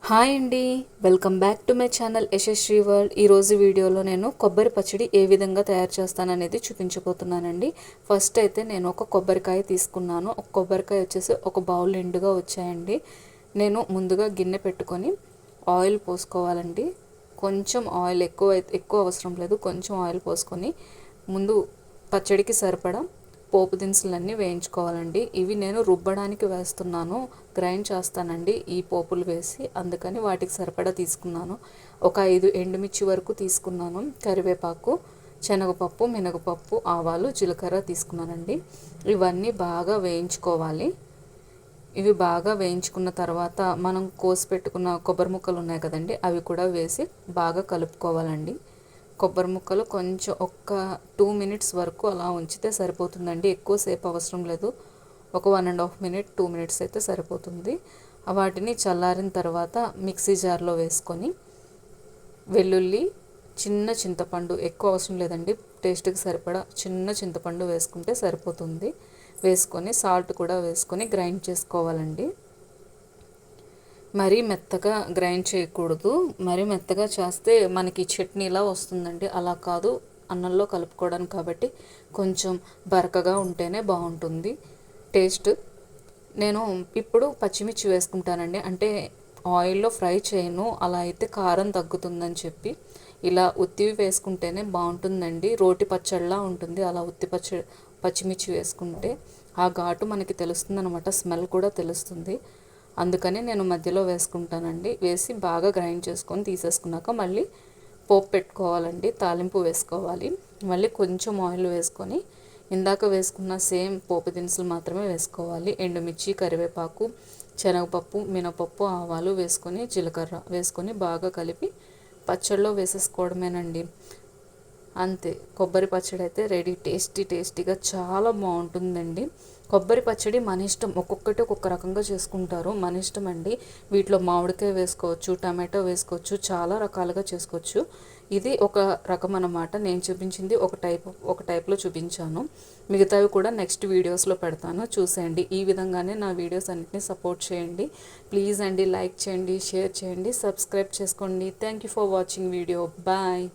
Hi అండి, welcome back to my channel Yashasvi world. ఈరోజు వీడియోలో నేను కొబ్బరి పచ్చడి ఏ విధంగా తయారు చేస్తాననేది చూపించబోతున్నానండి. ఫస్ట్ అయితే నేను ఒక కొబ్బరికాయ తీసుకున్నాను. ఒక కొబ్బరికాయ వచ్చేసి ఒక బౌల్ నిండుగా వచ్చాయండి. నేను ముందుగా గిన్నె పెట్టుకొని ఆయిల్ పోసుకోవాలండి. కొంచెం ఆయిల్ ఎక్కువ అవసరం లేదు, కొంచెం ఆయిల్ పోసుకొని ముందు పచ్చడికి సరిపడా పోపు దినుసులన్నీ వేయించుకోవాలండి. ఇవి నేను రుబ్బడానికి వేస్తున్నాను, గ్రైండ్ చేస్తానండి ఈ పోపులు వేసి, అందుకని వాటికి సరిపడా తీసుకున్నాను. ఒక 5 ఎండుమిర్చి వరకు తీసుకున్నాను. కరివేపాకు, శనగపప్పు, మినగపప్పు, ఆవాలు, జీలకర్ర తీసుకున్నానండి. ఇవన్నీ బాగా వేయించుకోవాలి. ఇవి బాగా వేయించుకున్న తర్వాత మనం కోసి పెట్టుకున్న కొబ్బరి ముక్కలు ఉన్నాయి కదండి, అవి కూడా వేసి బాగా కలుపుకోవాలండి. కొబ్బరి ముక్కలు కొంచెం ఒక్క 2 మినిట్స్ వరకు అలా ఉంచితే సరిపోతుందండి. ఎక్కువసేపు అవసరం లేదు, ఒక 1.5 మినిట్ 2 మినిట్స్ అయితే సరిపోతుంది. వాటిని చల్లారిన తర్వాత మిక్సీ జార్లో వేసుకొని వెల్లుల్లి, చిన్న చింతపండు, ఎక్కువ అవసరం లేదండి, టేస్ట్కి సరిపడా చిన్న చింతపండు వేసుకుంటే సరిపోతుంది. వేసుకొని సాల్ట్ కూడా వేసుకొని గ్రైండ్ చేసుకోవాలండి. మరీ మెత్తగా గ్రైండ్ చేయకూడదు. మరీ మెత్తగా చేస్తే మనకి చట్నీలా వస్తుందండి, అలా కాదు, అన్నంలో కలుపుకోవడానికి కాబట్టి కొంచెం బరకగా ఉంటేనే బాగుంటుంది టేస్ట్. నేను ఇప్పుడు పచ్చిమిర్చి వేసుకుంటానండి, అంటే ఆయిల్లో ఫ్రై చేయను, అలా అయితే కారం తగ్గుతుందని చెప్పి ఇలా ఉత్తివి వేసుకుంటేనే బాగుంటుందండి. రోటి పచ్చడిలా ఉంటుంది అలా పచ్చిమిర్చి వేసుకుంటే. ఆ ఘాటు మనకి తెలుస్తుంది అనమాట, స్మెల్ కూడా తెలుస్తుంది. అందుకని నేను మధ్యలో వేసుకుంటానండి. వేసి బాగా గ్రైండ్ చేసుకొని తీసేసుకున్నాక మళ్ళీ పోపు పెట్టుకోవాలండి, తాలింపు వేసుకోవాలి. మళ్ళీ కొంచెం ఆయిల్ వేసుకొని ఇందాక వేసుకున్న సేమ్ పోపు దినుసులు మాత్రమే వేసుకోవాలి. ఎండుమిర్చి, కరివేపాకు, శనగపప్పు, మినపప్పు, ఆవాలు వేసుకొని జీలకర్ర వేసుకొని బాగా కలిపి పచ్చడిలో వేసేసుకోవడమేనండి. అంతే, కొబ్బరి పచ్చడి అయితే రెడీ. టేస్టీగా చాలా బాగుంటుందండి. కొబ్బరి పచ్చడి మన ఇష్టం, ఒక్కొక్కటి ఒక్కొక్క రకంగా చేసుకుంటారు, మన ఇష్టం అండి. వీటిలో మామిడికాయ వేసుకోవచ్చు, టమాటో వేసుకోవచ్చు, చాలా రకాలుగా చేసుకోవచ్చు. ఇది ఒక రకం అన్నమాట. నేను చూపించింది ఒక టైప్లో చూపించాను. మిగతావి కూడా నెక్స్ట్ వీడియోస్లో పెడతాను, చూసేయండి. ఈ విధంగానే నా వీడియోస్ అన్నిటిని సపోర్ట్ చేయండి ప్లీజ్ అండి. లైక్ చేయండి, షేర్ చేయండి, సబ్స్క్రైబ్ చేసుకోండి. Thank you for watching video. Bye.